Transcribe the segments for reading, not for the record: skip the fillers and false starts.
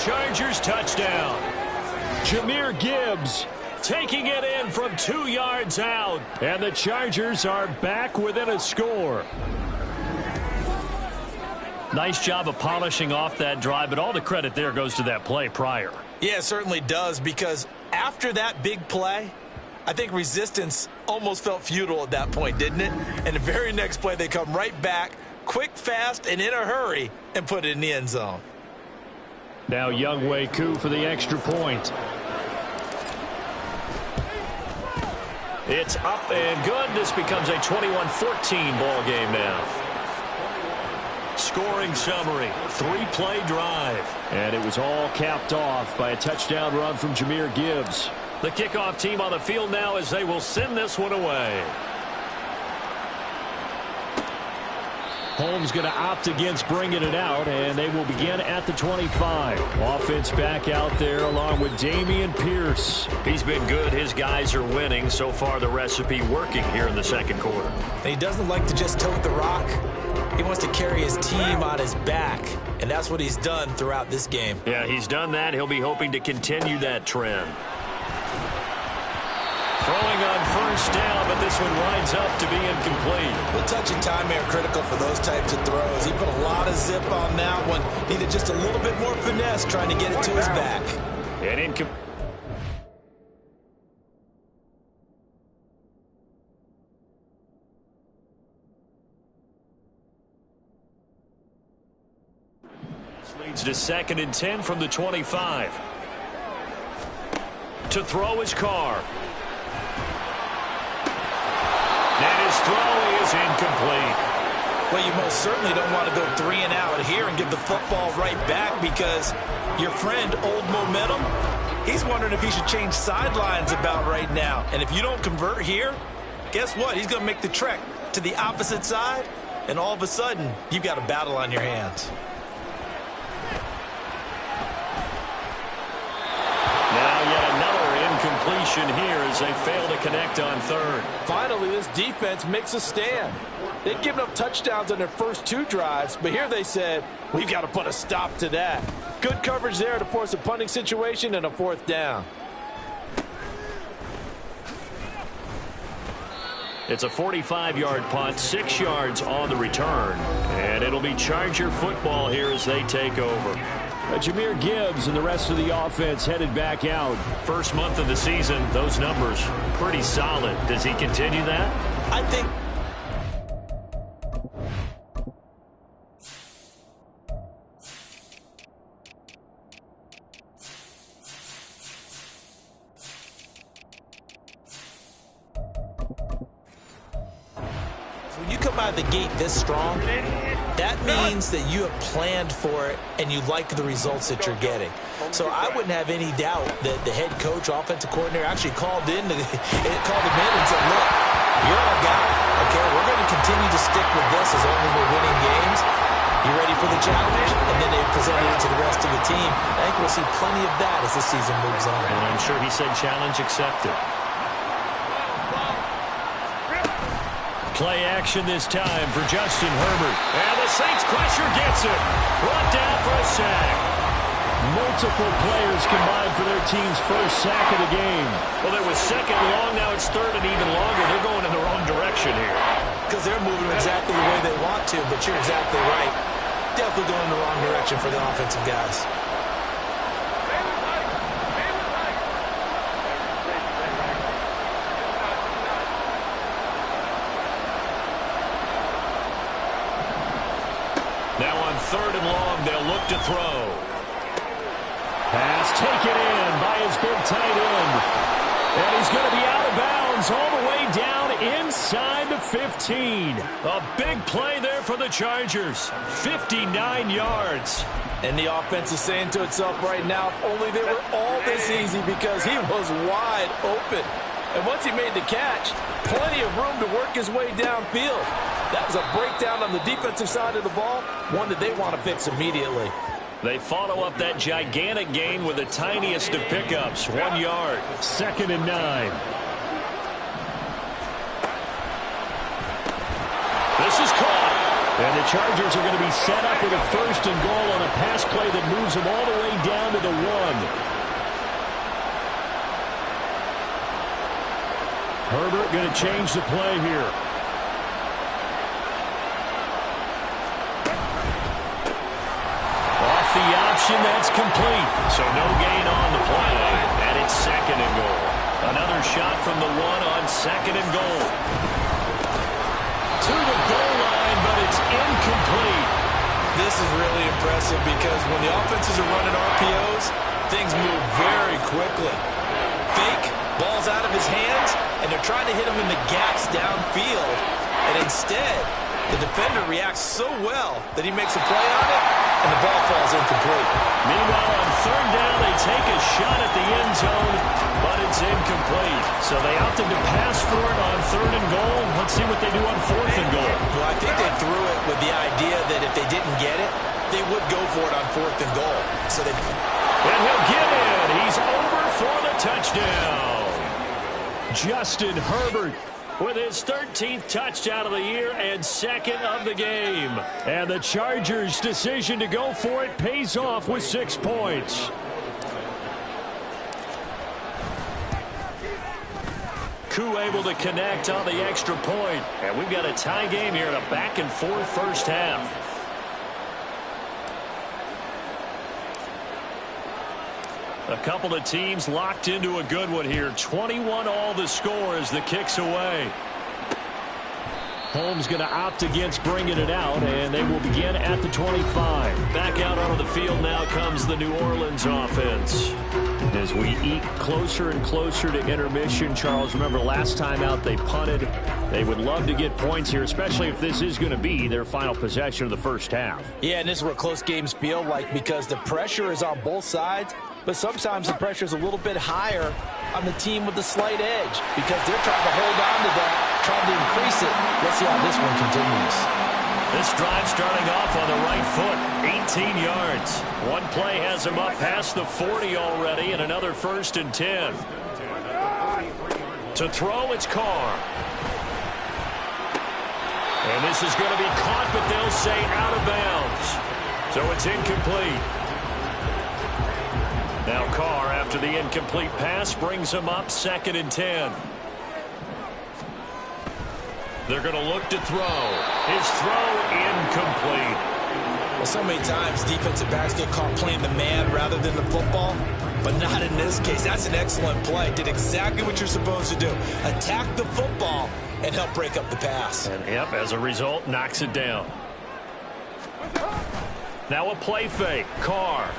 Chargers touchdown. Jahmyr Gibbs taking it in from 2 yards out. And the Chargers are back within a score. Nice job of polishing off that drive, but all the credit there goes to that play prior. Yeah, it certainly does, because after that big play, I think resistance almost felt futile at that point, didn't it? And the very next play, they come right back, quick, fast, and in a hurry, and put it in the end zone. Now Younghoe Koo for the extra point. It's up and good. This becomes a 21-14 ball game now. Scoring summary, 3-play drive. And it was all capped off by a touchdown run from Jahmyr Gibbs. The kickoff team on the field now as they will send this one away. Holmes going to opt against bringing it out, and they will begin at the 25. Offense back out there along with Dameon Pierce. He's been good. His guys are winning. So far, the recipe working here in the second quarter. And he doesn't like to just tote the rock. He wants to carry his team on his back, and that's what he's done throughout this game. Yeah, he's done that. He'll be hoping to continue that trend. Throwing on first down, but this one winds up to be incomplete. The touch and time are critical for those types of throws. He put a lot of zip on that one. Needed just a little bit more finesse trying to get it to his back. And incomplete. Leads to 2nd and 10 from the 25. To throw his Carr. And his throw is incomplete. Well, you most certainly don't want to go 3 and out here and give the football right back, because your friend, Old Momentum, he's wondering if he should change sidelines about right now. And if you don't convert here, guess what? He's going to make the trek to the opposite side, and all of a sudden, you've got a battle on your hands. Completion here as they fail to connect on 3rd. Finally, this defense makes a stand. They've given up touchdowns on their first 2 drives, but here they said, we've got to put a stop to that. Good coverage there to force a punting situation and a 4th down. It's a 45-yard punt, 6 yards on the return, and it'll be Charger football here as they take over. Jahmyr Gibbs and the rest of the offense headed back out. First month of the season, those numbers pretty solid. Does he continue that? I think. When you come out of the gate this strong, that means that you have planned for it and you like the results that you're getting. So I wouldn't have any doubt that the head coach, offensive coordinator, actually called him in and said, look, you're our guy. Okay, we're going to continue to stick with this as long as we're winning games. You ready for the challenge? And then they presented it to the rest of the team. I think we'll see plenty of that as the season moves on. And I'm sure he said challenge accepted. Play action this time for Justin Herbert. And the Saints pressure gets him. Brought down for a sack. Multiple players combined for their team's first sack of the game. Well, it was 2nd long. Now it's 3rd and even longer. They're going in the wrong direction here. Because they're moving exactly the way they want to, but you're exactly right. Definitely going in the wrong direction for the offensive guys. Now on 3rd and long, they'll look to throw. Pass taken in by his big tight end. And he's going to be out of bounds all the way down inside the 15. A big play there for the Chargers. 59 yards. And the offense is saying to itself right now, if only they were all this easy, because he was wide open. And once he made the catch, plenty of room to work his way downfield. That was a breakdown on the defensive side of the ball, one that they want to fix immediately. They follow up that gigantic gain with the tiniest of pickups, 1 yard. 2nd and 9. This is caught. And the Chargers are going to be set up with a 1st and goal on a pass play that moves them all the way down to the 1. Herbert going to change the play here. Off the option, that's complete. So no gain on the play. And it's 2nd and goal. Another shot from the 1 on 2nd and goal. To the goal line, but it's incomplete. This is really impressive because when the offenses are running RPOs, things move very quickly. Fake, ball's out of his hands, and they're trying to hit him in the gaps downfield. And instead, the defender reacts so well that he makes a play on it, and the ball falls incomplete. Meanwhile, on 3rd down, they take a shot at the end zone, but it's incomplete. So they opted to pass for it on 3rd and goal. Let's see what they do on 4th and goal. Well, I think they threw it with the idea that if they didn't get it, they would go for it on 4th and goal. And he'll get in. He's over for the touchdown. Justin Herbert with his 13th touchdown of the year and 2nd of the game. And the Chargers' decision to go for it pays off with 6 points. Koo able to connect on the extra point. And we've got a tie game here in a back-and-forth first half. A couple of teams locked into a good one here. 21-all the score as the kick's away. Holmes going to opt against bringing it out, and they will begin at the 25. Back out onto the field now comes the New Orleans offense. As we eke closer and closer to intermission, Charles, remember last time out they punted. They would love to get points here, especially if this is going to be their final possession of the first half. Yeah, and this is where close games feel like because the pressure is on both sides. But sometimes the pressure is a little bit higher on the team with the slight edge because they're trying to hold on to that, trying to increase it. Let's see how this one continues. This drive starting off on the right foot, 18 yards. One play has him up past the 40 already, and another 1st and 10. To throw, it's Carr. And this is going to be caught, but they'll say out of bounds. So it's incomplete. Now Carr, after the incomplete pass, brings him up 2nd and 10. They're going to look to throw. His throw incomplete. Well, so many times defensive backs get caught playing the man rather than the football, but not in this case. That's an excellent play. Did exactly what you're supposed to do. Attack the football and help break up the pass. And yep, as a result, knocks it down. Now a play fake. Carr.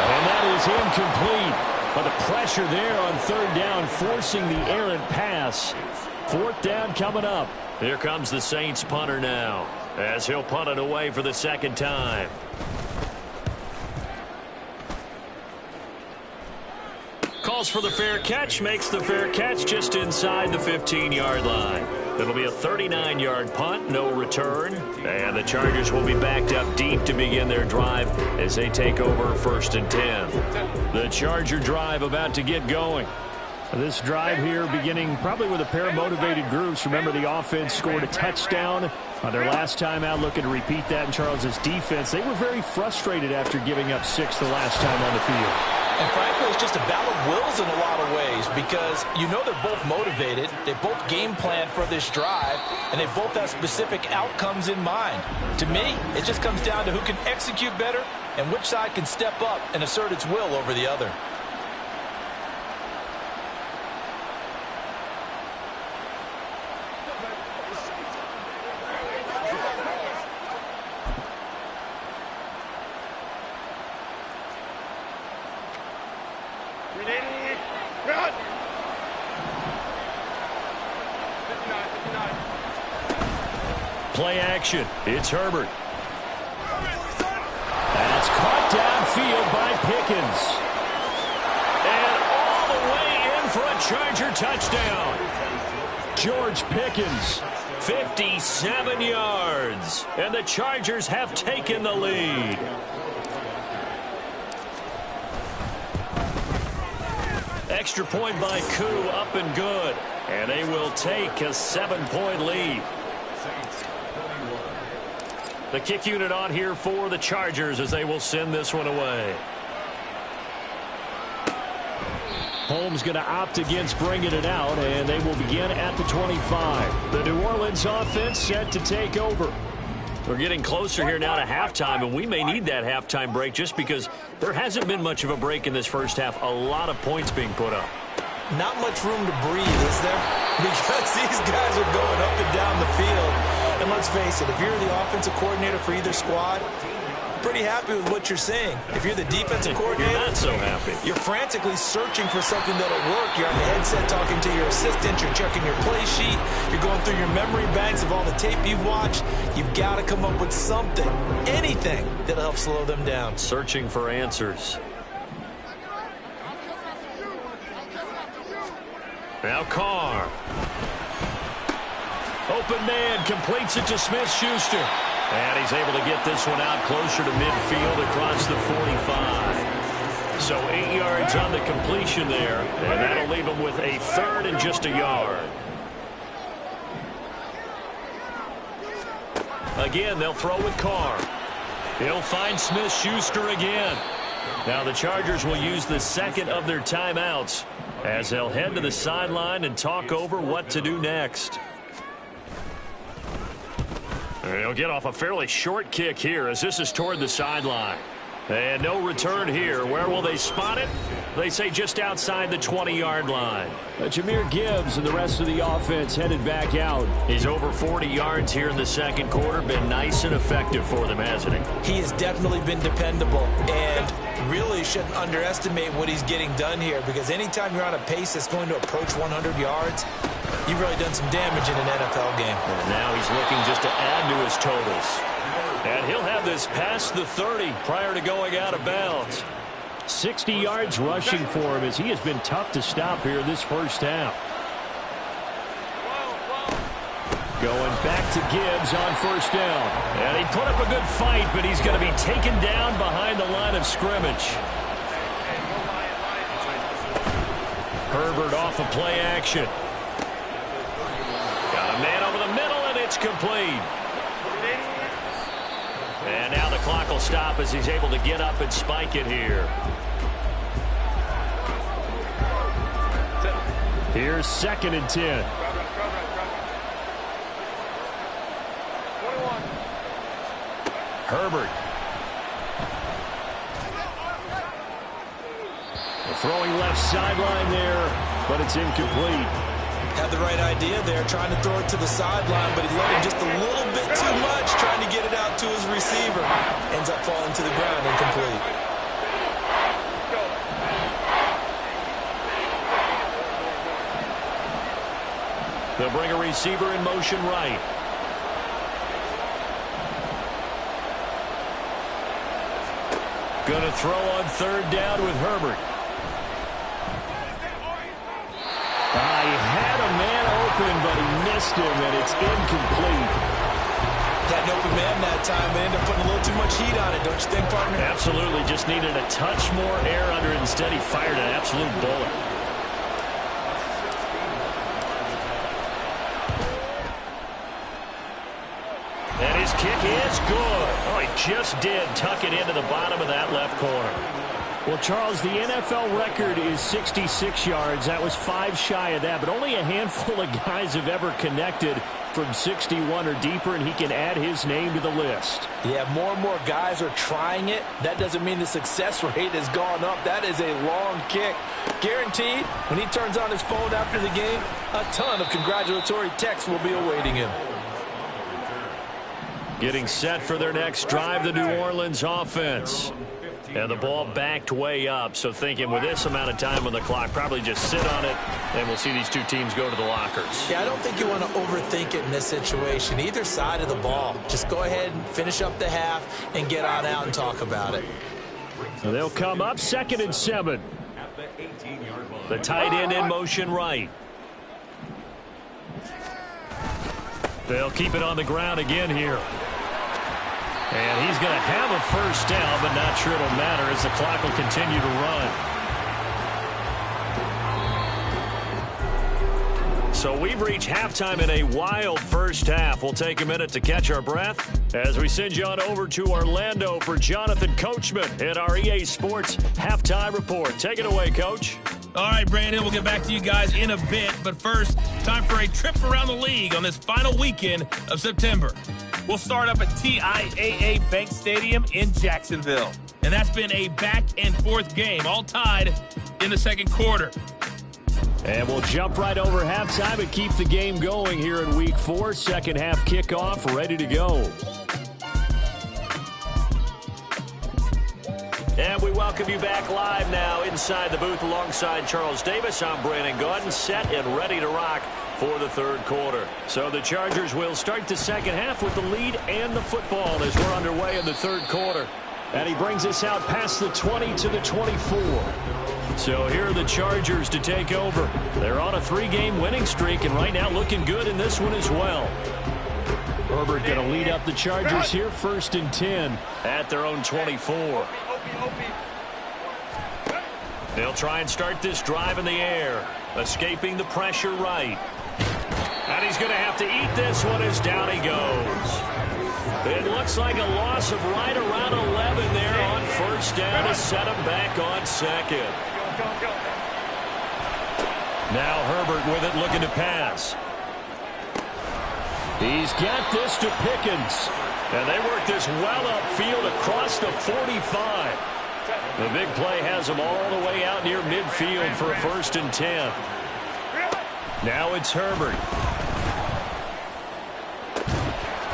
And that is incomplete. But the pressure there on 3rd down, forcing the errant pass. 4th down coming up. Here comes the Saints punter now, as he'll punt it away for the 2nd time. Calls for the fair catch, makes the fair catch just inside the 15-yard line. It'll be a 39-yard punt, no return. And the Chargers will be backed up deep to begin their drive as they take over 1st and 10. The Charger drive about to get going. This drive here beginning probably with a pair of motivated groups. Remember, the offense scored a touchdown on their last time out. Looking to repeat that in Charles's defense. They were very frustrated after giving up 6 the last time on the field. And frankly, it's just a battle of wills in a lot of ways because you know they're both motivated. They both game plan for this drive, and they both have specific outcomes in mind. To me, it just comes down to who can execute better and which side can step up and assert its will over the other. Play action. It's Herbert. That's caught downfield by Pickens. And all the way in for a Charger touchdown. George Pickens, 57 yards. And the Chargers have taken the lead. Extra point by Koo, up and good. And they will take a 7-point lead. The kick unit on here for the Chargers as they will send this one away. Holmes going to opt against bringing it out, and they will begin at the 25. The New Orleans offense set to take over. We're getting closer here now to halftime, and we may need that halftime break just because there hasn't been much of a break in this first half. A lot of points being put up. Not much room to breathe, is there? Because these guys are going up and down the field. And let's face it, if you're the offensive coordinator for either squad, pretty happy with what you're seeing. If you're the defensive coordinator, you're not so happy. You're frantically searching for something that'll work. You're on the headset talking to your assistant. You're checking your play sheet. You're going through your memory banks of all the tape you've watched. You've got to come up with something, anything that'll help slow them down. Searching for answers. Now Carr. Open man completes it to Smith-Schuster. And he's able to get this one out closer to midfield across the 45. So 8 yards on the completion there. And that'll leave him with a third and just a yard. Again, they'll throw with Carr. He'll find Smith-Schuster again. Now the Chargers will use the second of their timeouts as they'll head to the sideline and talk over what to do next. They'll get off a fairly short kick here as this is toward the sideline. And no return here. Where will they spot it? They say just outside the 20-yard line. Jahmyr Gibbs and the rest of the offense headed back out. He's over 40 yards here in the second quarter. Been nice and effective for them, hasn't he? He has definitely been dependable. And really shouldn't underestimate what he's getting done here, because anytime you're on a pace that's going to approach 100 yards, you've really done some damage in an NFL game. And now he's looking just to add to his totals. And he'll have this past the 30 prior to going out of bounds. 60 yards rushing for him as he has been tough to stop here this first half. Going back to Gibbs on first down. And he put up a good fight, but he's going to be taken down behind the line of scrimmage. Herbert off of play action. Got a man over the middle, and it's complete. And now the clock will stop as he's able to get up and spike it here. Here's 2nd and 10. Herbert. Throwing left sideline there, but it's incomplete. Had the right idea there, trying to throw it to the sideline, but he let him just a little bit too much, trying to get it out to his receiver. Ends up falling to the ground, incomplete. They'll bring a receiver in motion right. Going to throw on 3rd down with Herbert. He had a man open, but he missed him, and it's incomplete. Had an open man that time, but ended up putting a little too much heat on it, don't you think, partner? Absolutely. Just needed a touch more air under it. Instead, he fired an absolute bullet. And his kick is good. Oh, he just did tuck it into the bottom of that left corner. Well, Charles, the NFL record is 66 yards. That was 5 shy of that, but only a handful of guys have ever connected from 61 or deeper, and he can add his name to the list. Yeah, more and more guys are trying it. That doesn't mean the success rate has gone up. That is a long kick. Guaranteed, when he turns on his phone after the game, a ton of congratulatory texts will be awaiting him. Getting set for their next drive, the New Orleans offense. And the ball backed way up, so thinking with this amount of time on the clock, probably just sit on it, and we'll see these two teams go to the lockers. Yeah, I don't think you want to overthink it in this situation. Either side of the ball. Just go ahead and finish up the half and get on out and talk about it. And they'll come up 2nd and 7. The tight end in motion right. They'll keep it on the ground again here. And he's going to have a first down, but not sure it'll matter as the clock will continue to run. So we've reached halftime in a wild first half. We'll take a minute to catch our breath as we send you on over to Orlando for Jonathan Coachman in our EA Sports Halftime Report. Take it away, Coach. All right, Brandon, we'll get back to you guys in a bit. But first, time for a trip around the league on this final weekend of September. We'll start up at TIAA Bank Stadium in Jacksonville. And that's been a back-and-forth game, all tied in the second quarter. And we'll jump right over halftime and keep the game going here in Week 4. Second half kickoff, ready to go. And we welcome you back live now inside the booth alongside Charles Davis. I'm Brandon Gaudin, set and ready to rock for the third quarter. So the Chargers will start the second half with the lead and the football as we're underway in the third quarter. And he brings us out past the 20 to the 24. So here are the Chargers to take over. They're on a 3-game winning streak and right now looking good in this one as well. Herbert going to lead up the Chargers here, 1st and 10 at their own 24. They'll try and start this drive in the air, escaping the pressure right. And he's going to have to eat this one as down he goes. It looks like a loss of right around 11 there on first down to set him back on second. Now Herbert with it, looking to pass. He's got this to Pickens. And they work this well upfield across the 45. The big play has them all the way out near midfield for a 1st and 10. Now it's Herbert.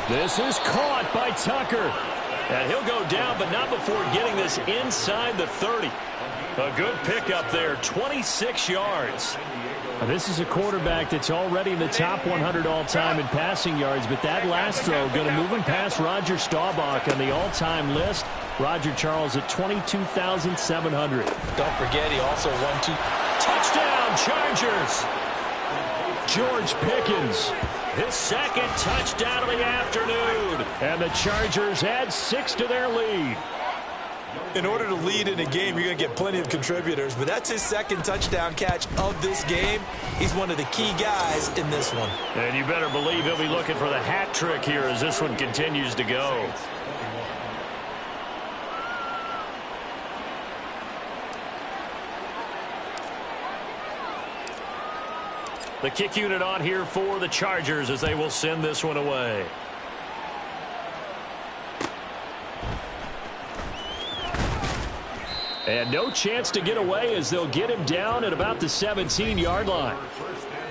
This is caught by Tucker. And he'll go down, but not before getting this inside the 30. A good pickup there, 26 yards. Now, this is a quarterback that's already in the top 100 all-time in passing yards, but that last throw going to move him past Roger Staubach on the all-time list. Roger Charles at 22,700. Don't forget, he also won 2. Touchdown, Chargers. George Pickens, his second touchdown of the afternoon. And the Chargers add 6 to their lead. In order to lead in a game, you're going to get plenty of contributors, but that's his second touchdown catch of this game. He's one of the key guys in this one. And you better believe he'll be looking for the hat trick here as this one continues to go. The kick unit on here for the Chargers as they will send this one away. And no chance to get away as they'll get him down at about the 17-yard line.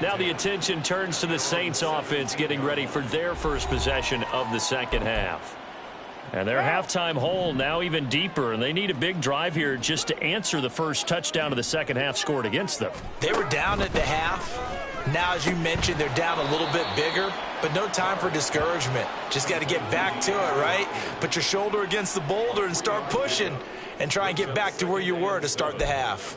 Now the attention turns to the Saints offense getting ready for their first possession of the second half. And their halftime hole now even deeper, and they need a big drive here just to answer the first touchdown of the second half scored against them. They were down at the half. Now, as you mentioned, they're down a little bit bigger, but no time for discouragement. Just got to get back to it, right? Put your shoulder against the boulder and start pushing and try and get back to where you were to start the half.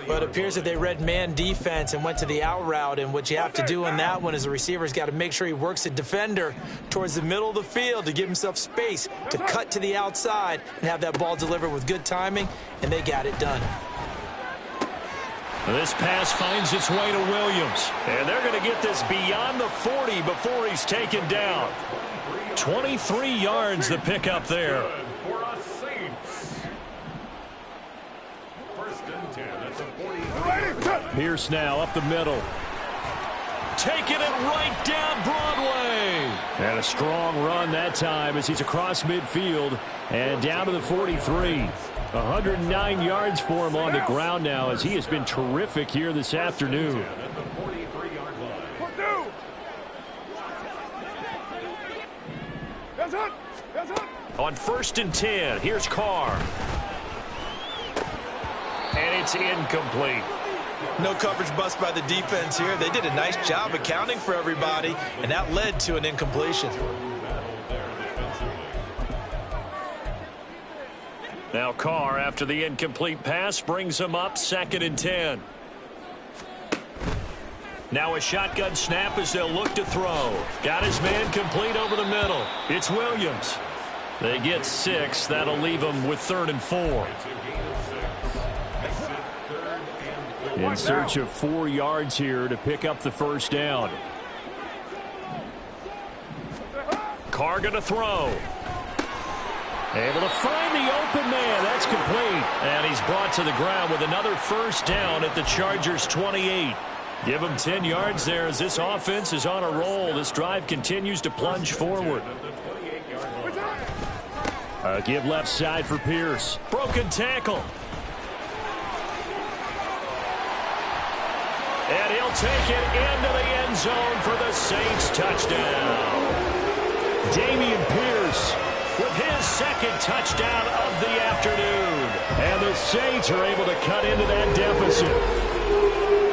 But it appears that they read man defense and went to the out route, and what you have to do on that one is the receiver's got to make sure he works the defender towards the middle of the field to give himself space to cut to the outside and have that ball delivered with good timing, and they got it done. This pass finds its way to Williams, and they're going to get this beyond the 40 before he's taken down. 23 yards the pickup there. Pierce now up the middle. Taking it right down Broadway. And a strong run that time as he's across midfield and down to the 43. 109 yards for him on the ground now as he has been terrific here this afternoon. On 1st and 10, here's Carr. And it's incomplete. No coverage bust by the defense here. They did a nice job accounting for everybody, and that led to an incompletion. Now Carr, after the incomplete pass, brings him up 2nd and 10. Now a shotgun snap as they'll look to throw. Got his man complete over the middle. It's Williams. They get 6. That'll leave them with 3rd and 4. In search of 4 yards here to pick up the first down. Carr going to throw. Able to find the open man. That's complete. And he's brought to the ground with another first down at the Chargers' 28. Give him 10 yards there as this offense is on a roll. This drive continues to plunge forward. Give left side for Pierce. Broken tackle. And he'll take it into the end zone for the Saints touchdown. Damian Pierce with his second touchdown of the afternoon. And the Saints are able to cut into that deficit.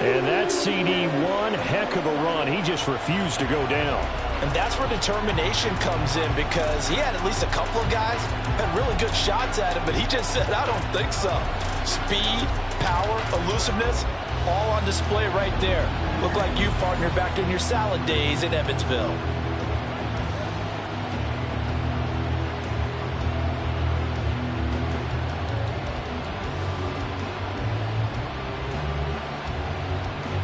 And that CD, one heck of a run. He just refused to go down. And that's where determination comes in, because he had at least a couple of guys had really good shots at him, but he just said, I don't think so. Speed, power, elusiveness, all on display right there. Look like you, partner, back in your salad days in Evansville.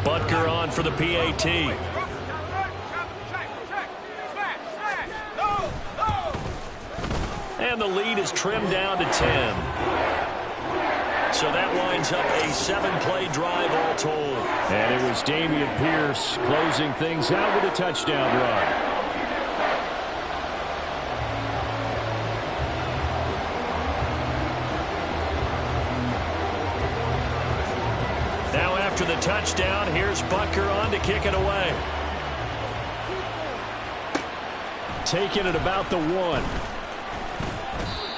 Butker on for the PAT. And the lead is trimmed down to 10. So that winds up a 7-play drive all told. And it was Damian Pierce closing things out with a touchdown run. Now after the touchdown, here's Butker on to kick it away. Taking it about the 1.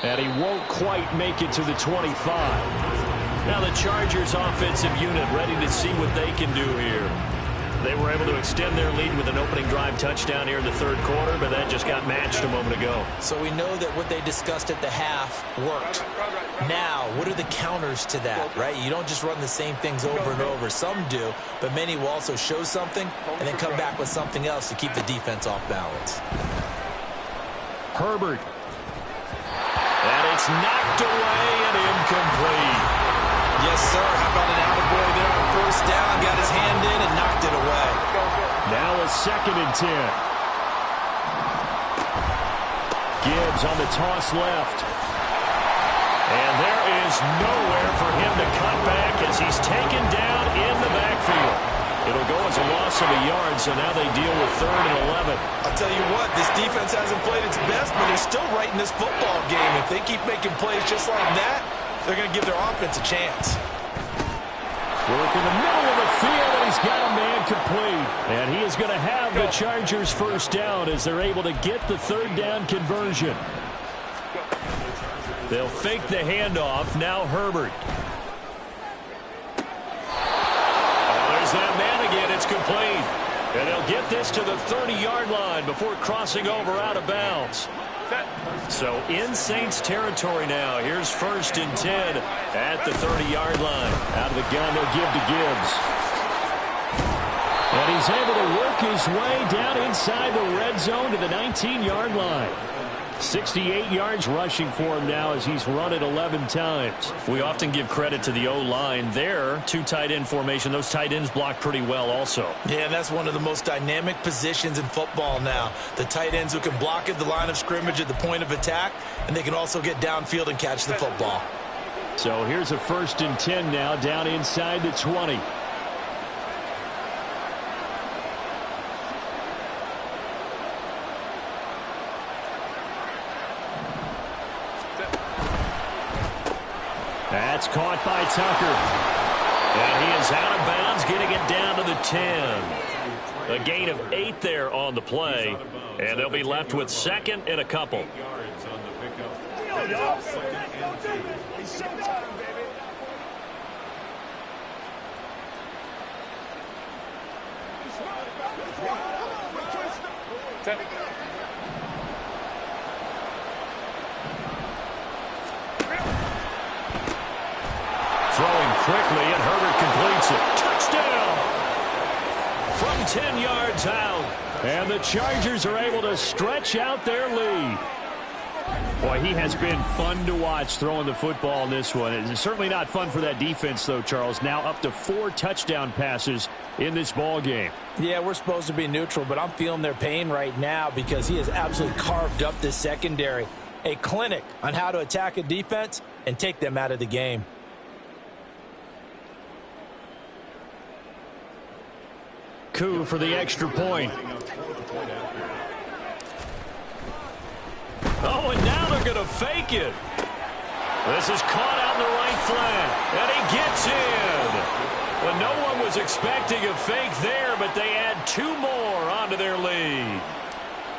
And he won't quite make it to the 25. Now the Chargers offensive unit ready to see what they can do here. They were able to extend their lead with an opening drive touchdown here in the third quarter, but that just got matched a moment ago. So we know that what they discussed at the half worked. Now, what are the counters to that, right? You don't just run the same things over and over. Some do, but many will also show something and then come back with something else to keep the defense off balance. Herbert. And it's knocked away and incomplete. Yes, sir. How about an attaboy there on first down? Got his hand in and knocked it away. Now a 2nd and 10. Gibbs on the toss left. And there is nowhere for him to cut back as he's taken down in the backfield. It'll go as a loss of a yard, so now they deal with 3rd and 11. I'll tell you what, this defense hasn't played its best, but they're still right in this football game. If they keep making plays just like that, they're going to give their offense a chance. Work in the middle of the field, and he's got a man complete. And he is going to have the Chargers first down as they're able to get the 3rd down conversion. They'll fake the handoff. Now Herbert. That man again, it's complete. And they'll get this to the 30-yard line before crossing over out of bounds. So in Saints territory now. Here's 1st and 10 at the 30-yard line. Out of the gun, they'll give to Gibbs. And he's able to work his way down inside the red zone to the 19-yard line. 68 yards rushing for him now as he's run it 11 times. We often give credit to the O-line there. 2 tight end formation. Those tight ends block pretty well also. Yeah, and that's one of the most dynamic positions in football now. The tight ends who can block at the line of scrimmage at the point of attack, and they can also get downfield and catch the football. So here's a 1st and 10 now down inside the 20. That's caught by Tucker. And he is out of bounds, getting it down to the 10. A gain of 8 there on the play. And they'll be left with 2nd and a couple. Throwing quickly, and Herbert completes it. Touchdown! From 10 yards out. And the Chargers are able to stretch out their lead. Boy, he has been fun to watch throwing the football in this one. It's certainly not fun for that defense, though, Charles. Now up to 4 touchdown passes in this ball game. Yeah, we're supposed to be neutral, but I'm feeling their pain right now because he has absolutely carved up this secondary. A clinic on how to attack a defense and take them out of the game. Coup for the extra point. Oh, and now they're going to fake it. This is caught out in the right flat, and he gets in. Well, no one was expecting a fake there, but they add 2 more onto their lead.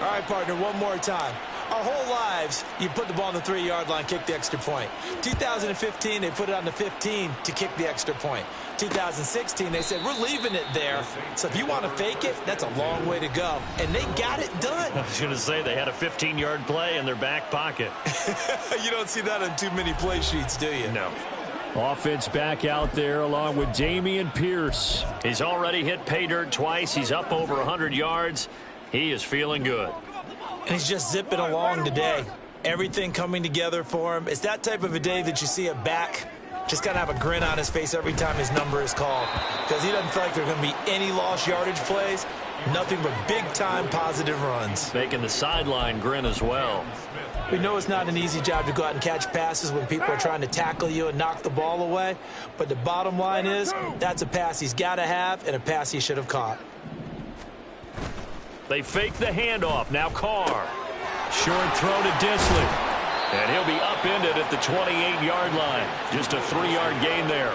All right, partner, one more time. Our whole lives, you put the ball on the 3-yard line, kick the extra point. 2015, they put it on the 15 to kick the extra point. 2016, they said, we're leaving it there. So if you want to fake it, that's a long way to go. And they got it done. I was going to say they had a 15-yard play in their back pocket. You don't see that on too many play sheets, do you? No. Offense back out there along with Dameon Pierce. He's already hit pay dirt twice. He's up over 100 yards. He is feeling good. And he's just zipping along today. Everything coming together for him. It's that type of a day that you see a back just kind of have a grin on his face every time his number is called. Because he doesn't feel like there are going to be any lost yardage plays. Nothing but big-time positive runs. Making the sideline grin as well. We know it's not an easy job to go out and catch passes when people are trying to tackle you and knock the ball away. But the bottom line is that's a pass he's got to have and a pass he should have caught. They fake the handoff. Now Carr. Short throw to Disley. And he'll be upended at the 28-yard line. Just a 3-yard gain there.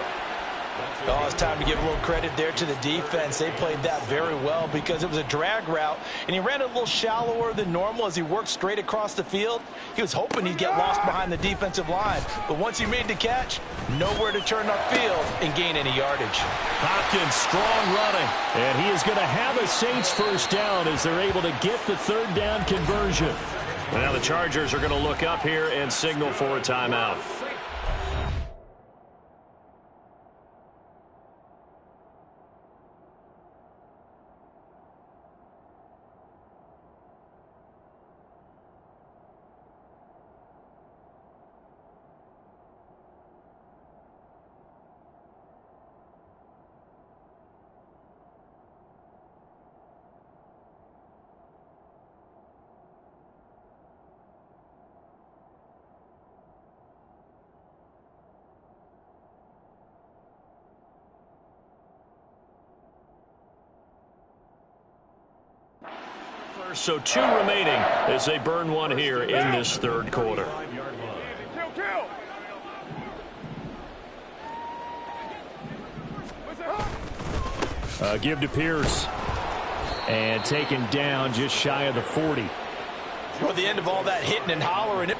Oh, it's time to give a little credit there to the defense. They played that very well because it was a drag route, and he ran it a little shallower than normal as he worked straight across the field. He was hoping he'd get lost behind the defensive line, but once he made the catch, nowhere to turn upfield and gain any yardage. Hopkins, strong running, and he is going to have a Saints first down as they're able to get the 3rd down conversion. Now the Chargers are going to look up here and signal for a timeout. So 2 remaining as they burn one here in this 3rd quarter. Give to Pierce. And taken down just shy of the 40. Well, the end of all that hitting and hollering.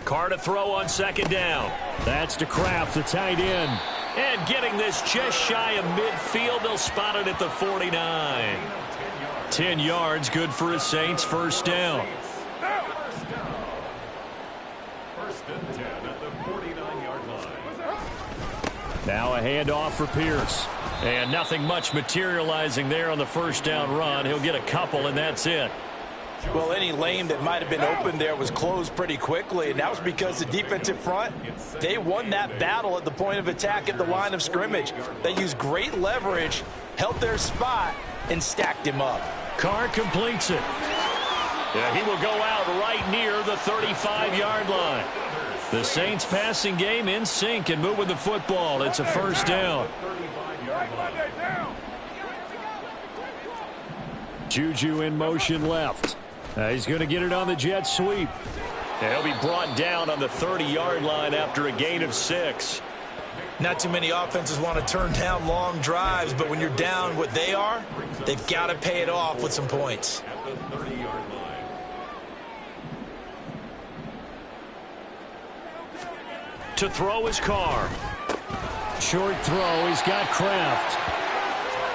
Carr to throw on 2nd down. That's to Kraft, the tight end. And getting this just shy of midfield, they'll spot it at the 49. 10 yards, good for a Saints first down. Now a handoff for Pierce. And nothing much materializing there on the first down run. He'll get a couple, and that's it. Well, any lane that might have been open there was closed pretty quickly, and that was because the defensive front, they won that battle at the point of attack at the line of scrimmage. They used great leverage, held their spot, and stacked him up. Carr completes it. Yeah, he will go out right near the 35-yard line. The Saints passing game in sync and moving the football. It's a first down. Juju in motion left. He's going to get it on the jet sweep. He'll be brought down on the 30-yard line after a gain of 6. Not too many offenses want to turn down long drives, but when you're down what they are, they've got to pay it off with some points. To throw his Carr. Short throw. He's got Kraft.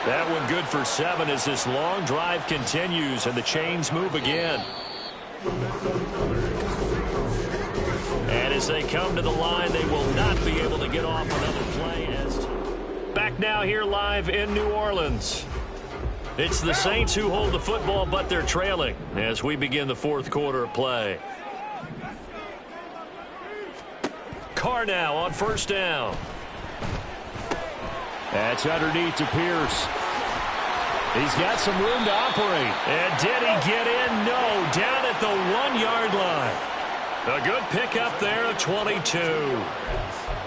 That one good for 7 as this long drive continues and the chains move again. And as they come to the line, they will not be able to get off another play. Back now here live in New Orleans. It's the Saints who hold the football, but they're trailing as we begin the fourth quarter of play. Carr now on first down. That's underneath to Pierce. He's got some room to operate. And did he get in? No. Down at the 1-yard line. A good pickup there at 22.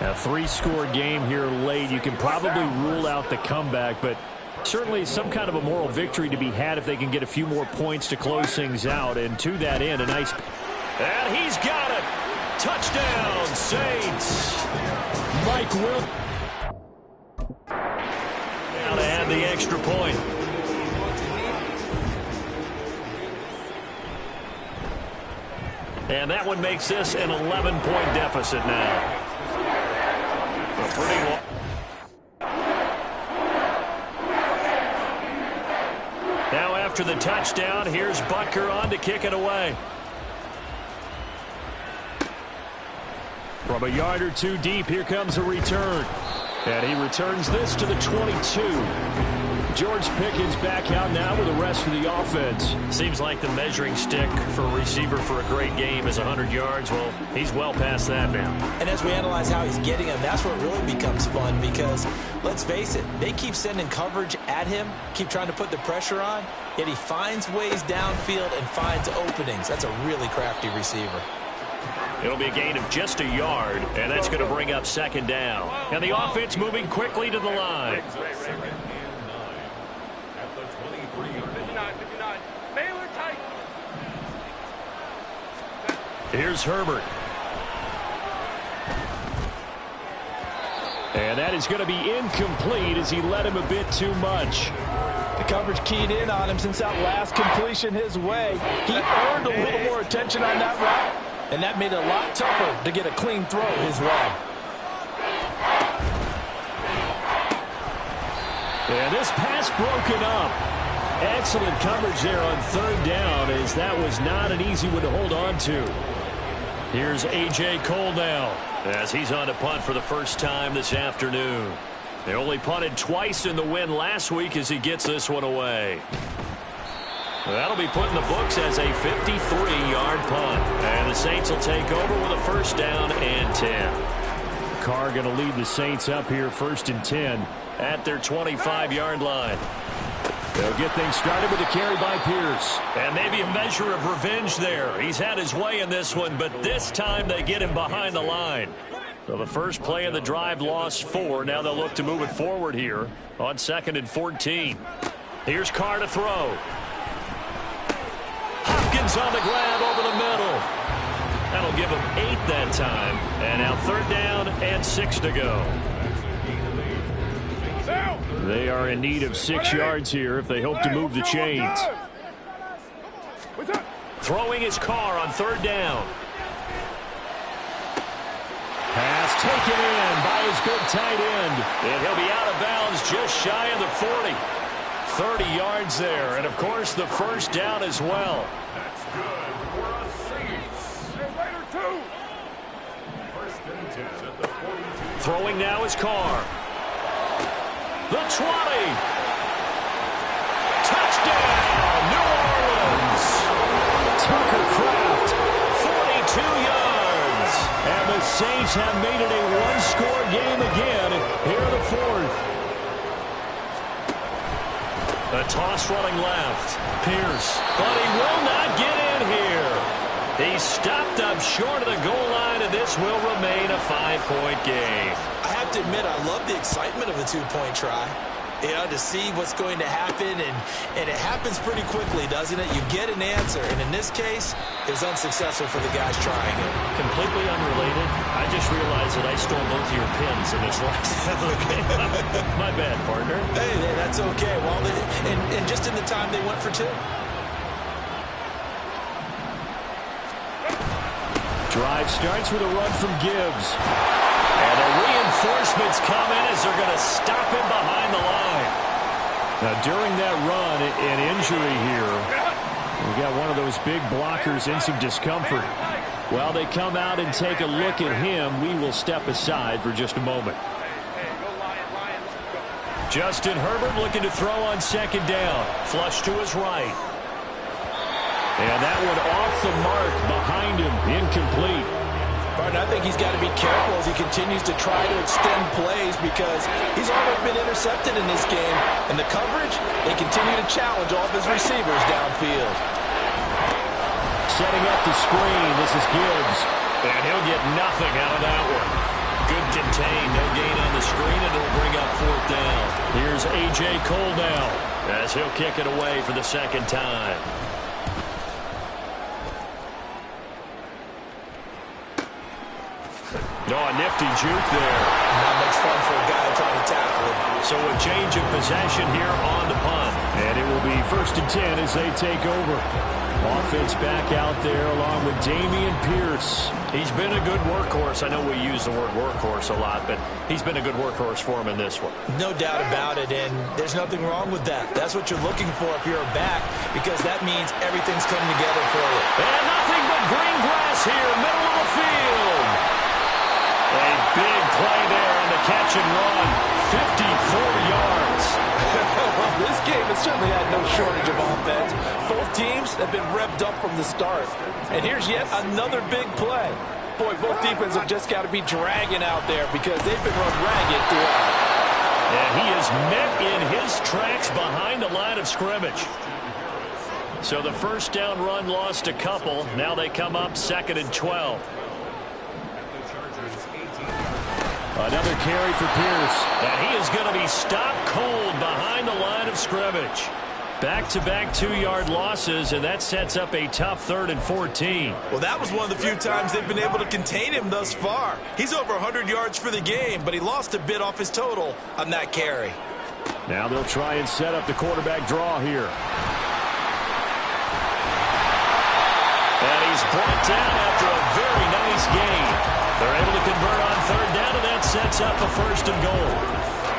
A 3-score game here late. You can probably rule out the comeback, but certainly some kind of a moral victory to be had if they can get a few more points to close things out. And to that end, a nice... And he's got it. Touchdown, Saints. Mike Will. Now to add the extra point. And that one makes this an 11-point deficit now. Now after the touchdown, here's Butker on to kick it away. From a yard or two deep, here comes a return. And he returns this to the 22. George Pickens back out now with the rest of the offense. Seems like the measuring stick for a receiver for a great game is 100 yards. Well, he's well past that now. And as we analyze how he's getting them, that's where it really becomes fun because, let's face it, they keep sending coverage at him, keep trying to put the pressure on, yet he finds ways downfield and finds openings. That's a really crafty receiver. It'll be a gain of just a yard, and that's going to bring up second down. And the offense moving quickly to the line. Here's Herbert. And that is going to be incomplete as he led him a bit too much. The coverage keyed in on him since that last completion his way. He earned a little more attention on that route, and that made it a lot tougher to get a clean throw his way. And this pass broken up. Excellent coverage there on third down as that was not an easy one to hold on to. Here's A.J. Cole now as he's on to punt for the first time this afternoon. They only punted twice in the win last week as he gets this one away. That'll be put in the books as a 53-yard punt. And the Saints will take over with a first down and 10. Carr going to lead the Saints up here first and 10 at their 25-yard line. They'll get things started with a carry by Pierce. And maybe a measure of revenge there. He's had his way in this one, but this time they get him behind the line. So the first play of the drive lost 4. Now they'll look to move it forward here on 2nd and 14. Here's Carr to throw. Hopkins on the grab over the middle. That'll give him 8 that time. And now third down and 6 to go. They are in need of 6 yards here if they hope to move the chains. Throwing his Carr on third down. Pass taken in by his big tight end. And he'll be out of bounds just shy of the 40. 30 yards there. And, of course, the first down as well. That's good for a Saints. Later, 2. First and 10 at the 42. Throwing now is Carr. The 20. Touchdown, New Orleans. Tucker Kraft, 42 yards. And the Saints have made it a one-score game again here in the fourth. A toss running left. Pierce, but he will not get in here. He stopped up short of the goal line, and this will remain a 5-point game. I have to admit, I love the excitement of a 2-point try. You know, to see what's going to happen, and it happens pretty quickly, doesn't it? You get an answer, and in this case, it was unsuccessful for the guys trying it. Completely unrelated. I just realized that I stole both of your pins in this last game. My bad, partner. Hey, that's okay. Well, and just in the time they went for 2. Drive starts with a run from Gibbs. And the reinforcements come in as they're going to stop him behind the line. Now, during that run, an injury here We got one of those big blockers in some discomfort. While they come out and take a look at him, we will step aside for just a moment. Justin Herbert looking to throw on second down. Flush to his right. And that one off the mark behind him. Incomplete. Partner, I think he's got to be careful as he continues to try to extend plays because he's already been intercepted in this game. And the coverage, they continue to challenge all of his receivers downfield. Setting up the screen. This is Gibbs. And he'll get nothing out of that one. Good contain. No gain on the screen, and it'll bring up fourth down. Here's A.J. Cole now as he'll kick it away for the second time. No, a nifty juke there. Not much fun for a guy trying to tackle him. So a change of possession here on the punt. And it will be 1st and 10 as they take over. Offense back out there along with Dameon Pierce. He's been a good workhorse. I know we use the word workhorse a lot, but he's been a good workhorse for him in this one. No doubt about it, and there's nothing wrong with that. That's what you're looking for if you're a back, because that means everything's coming together for you. And nothing but green grass here, middle of the field. A big play there on the catch and run. 54 yards. Well, this game has certainly had no shortage of offense. Both teams have been revved up from the start. And here's yet another big play. Boy, both defenses have just got to be dragging out there because they've been run ragged throughout. And he is met in his tracks behind the line of scrimmage. So the first down run lost a couple. Now they come up 2nd and 12. Another carry for Pierce. And he is going to be stopped cold behind the line of scrimmage. Back-to-back 2-yard losses, and that sets up a tough 3rd and 14. Well, that was one of the few times they've been able to contain him thus far. He's over 100 yards for the game, but he lost a bit off his total on that carry. Now they'll try and set up the quarterback draw here. And he's brought down after a very nice gain. They're able to convert on 3rd down, and that sets up a 1st and goal.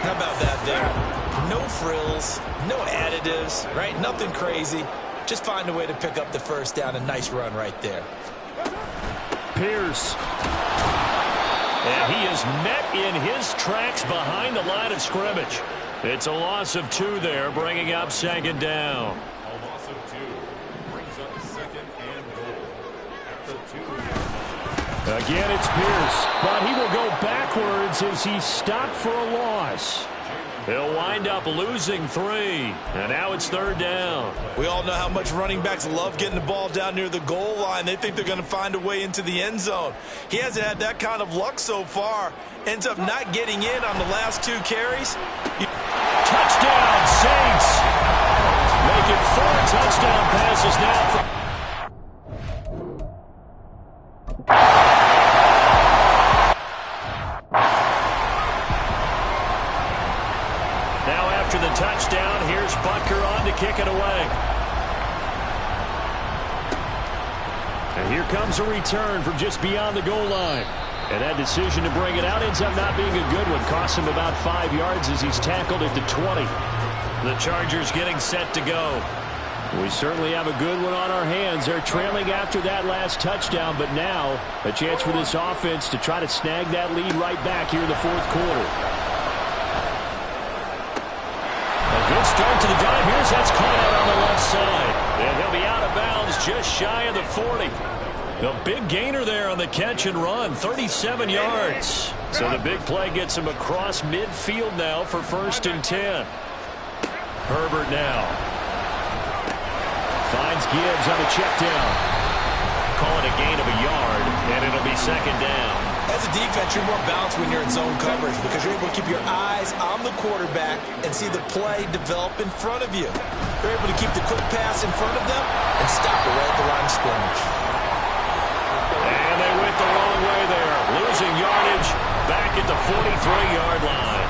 How about that there? No frills, no additives, right? Nothing crazy. Just find a way to pick up the 1st down. A nice run right there. Pierce. And he is met in his tracks behind the line of scrimmage. It's a loss of 2 there, bringing up 2nd down. A loss of 2 brings up 2nd and goal at the 2. Again, it's Pierce, but he will go backwards as he's stopped for a loss. He'll wind up losing 3, and now it's 3rd down. We all know how much running backs love getting the ball down near the goal line. They think they're going to find a way into the end zone. He hasn't had that kind of luck so far. Ends up not getting in on the last 2 carries. Touchdown, Saints! Making 4 touchdown passes now. After the touchdown, here's Butker on to kick it away. And here comes a return from just beyond the goal line. And that decision to bring it out ends up not being a good one. Costs him about 5 yards as he's tackled at the 20. The Chargers getting set to go. We certainly have a good one on our hands. They're trailing after that last touchdown, but now a chance for this offense to try to snag that lead right back here in the 4th quarter. Good start to the drive. Here's that's caught out on the left side. And he'll be out of bounds just shy of the 40. The big gainer there on the catch and run, 37 yards. So the big play gets him across midfield now for 1st and 10. Herbert now. Finds Gibbs on the check down. Call it a gain of a yard, and it'll be 2nd down. As a defense, you're more balanced when you're in zone coverage because you're able to keep your eyes on the quarterback and see the play develop in front of you. You're able to keep the quick pass in front of them and stop it right at the line of scrimmage. And they went the wrong way there. Losing yardage back at the 43-yard line.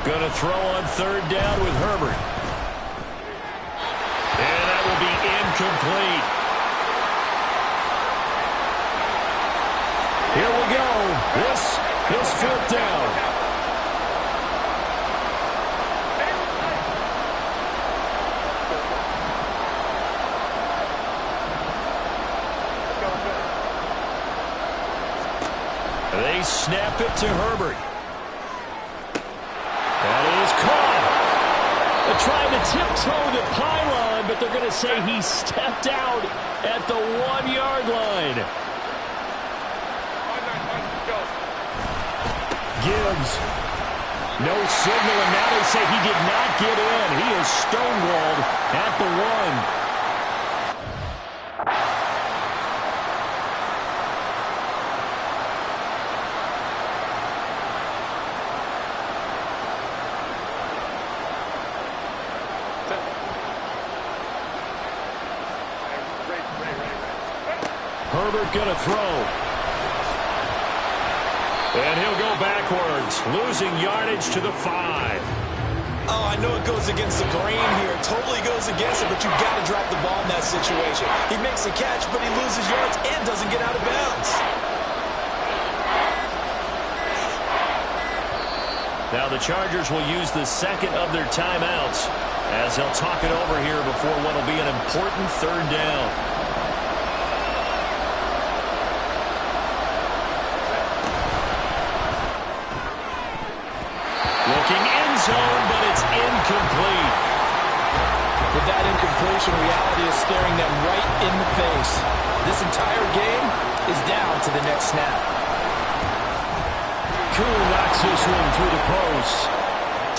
Going to throw on 3rd down with Herbert. And that will be incomplete. This is 4th down. They snap it to Herbert. That is caught. They're trying to tiptoe the pylon, but they're going to say he stepped out at the 1-yard line. Gibbs. No signal, and now they say he did not get in. He is stonewalled at the 1. Herbert going to throw. And he'll go backwards, losing yardage to the 5. Oh, I know it goes against the grain here. It totally goes against it, but you've got to drop the ball in that situation. He makes the catch, but he loses yards and doesn't get out of bounds. Now the Chargers will use the second of their timeouts as they'll talk it over here before what will be an important 3rd down. Looking end zone, but it's incomplete. With that incompletion, reality is staring them right in the face. This entire game is down to the next snap. Cool knocks this one through the post.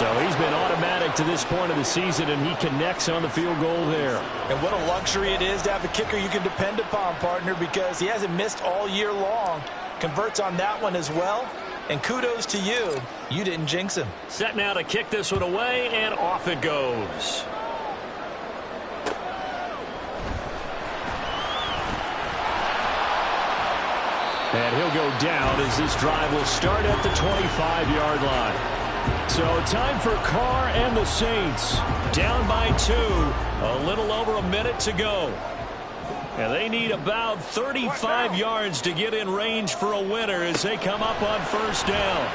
So he's been automatic to this point of the season, and he connects on the field goal there. And what a luxury it is to have a kicker you can depend upon, partner, because he hasn't missed all year long. Converts on that one as well. And kudos to you. You didn't jinx him. Set now to kick this one away, and off it goes. And he'll go down as this drive will start at the 25-yard line. So time for Carr and the Saints. Down by 2. A little over a minute to go. And they need about 35 yards to get in range for a winner as they come up on 1st down.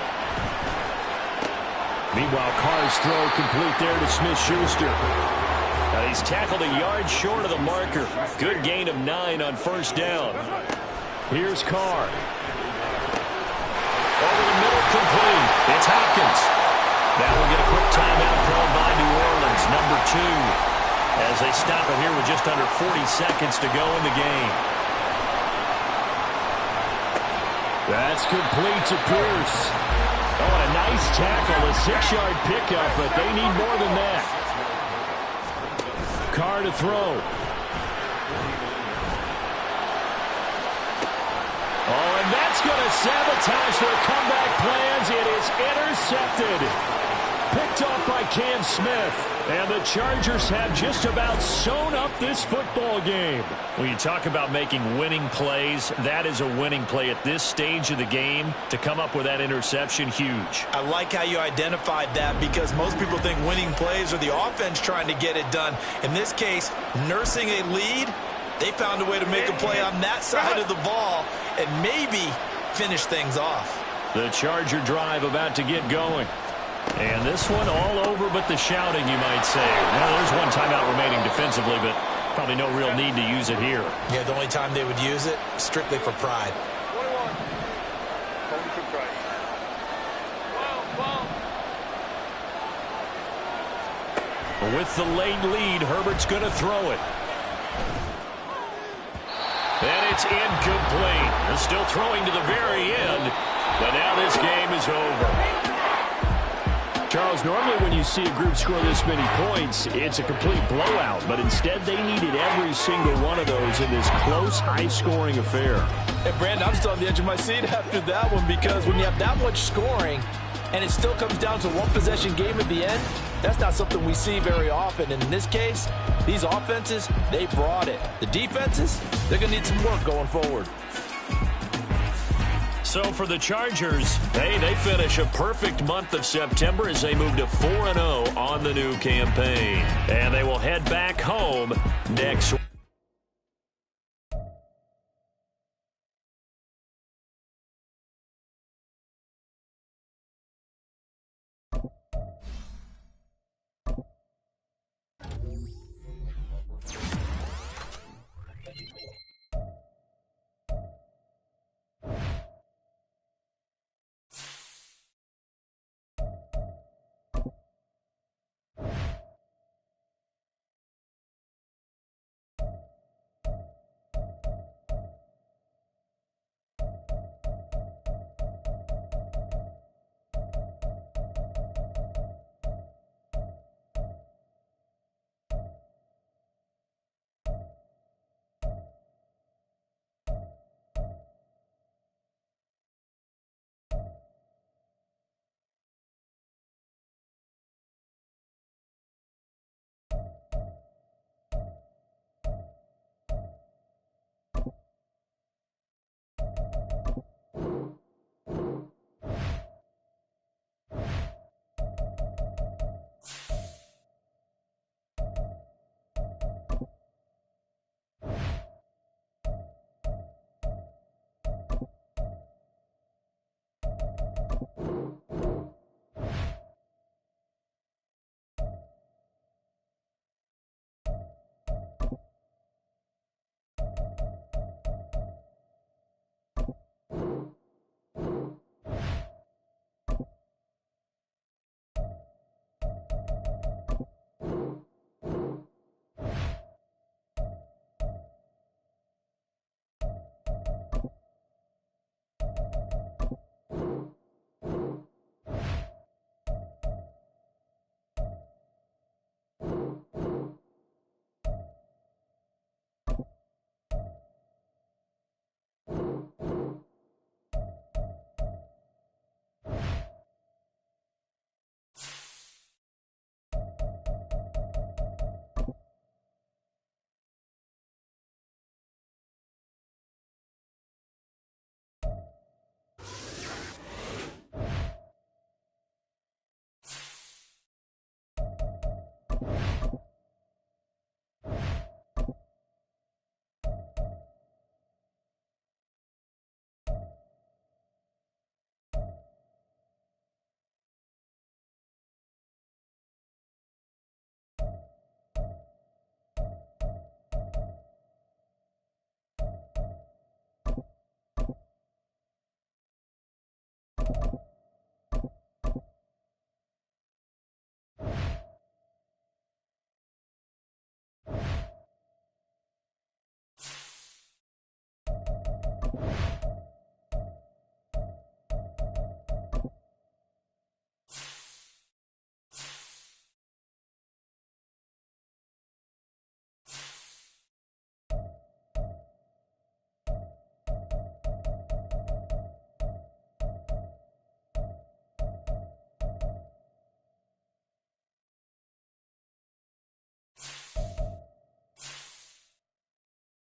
Meanwhile, Carr's throw complete there to Smith-Schuster. Now he's tackled a yard short of the marker. Good gain of 9 on 1st down. Here's Carr. Over the middle, complete. It's Hopkins. That will get a quick timeout called by New Orleans, number 2. As they stop it here with just under 40 seconds to go in the game. That's complete to Pierce. Oh, and a nice tackle, a 6-yard pickup, but they need more than that. Carr to throw. Oh, and that's going to sabotage their comeback plans. It is intercepted. Picked off by Cam Smith. And the Chargers have just about sewn up this football game. When you talk about making winning plays, that is a winning play at this stage of the game. To come up with that interception, huge. I like how you identified that because most people think winning plays are the offense trying to get it done. In this case, nursing a lead, they found a way to make a play on that side of the ball and maybe finish things off. The Charger drive about to get going. And this one all over but the shouting, you might say. Now, there's one timeout remaining defensively, but probably no real need to use it here. Yeah, the only time they would use it, strictly for pride. 21. With the late lead, Herbert's going to throw it. And it's incomplete. They're still throwing to the very end, but now this game is over. Charles, normally when you see a group score this many points, it's a complete blowout, but instead they needed every single one of those in this close, high-scoring affair. Hey, Brandon, I'm still on the edge of my seat after that one because when you have that much scoring and it still comes down to one possession game at the end, that's not something we see very often. And in this case, these offenses, they brought it. The defenses, they're going to need some work going forward. So for the Chargers, they finish a perfect month of September as they move to 4-0 on the new campaign. And they will head back home next week.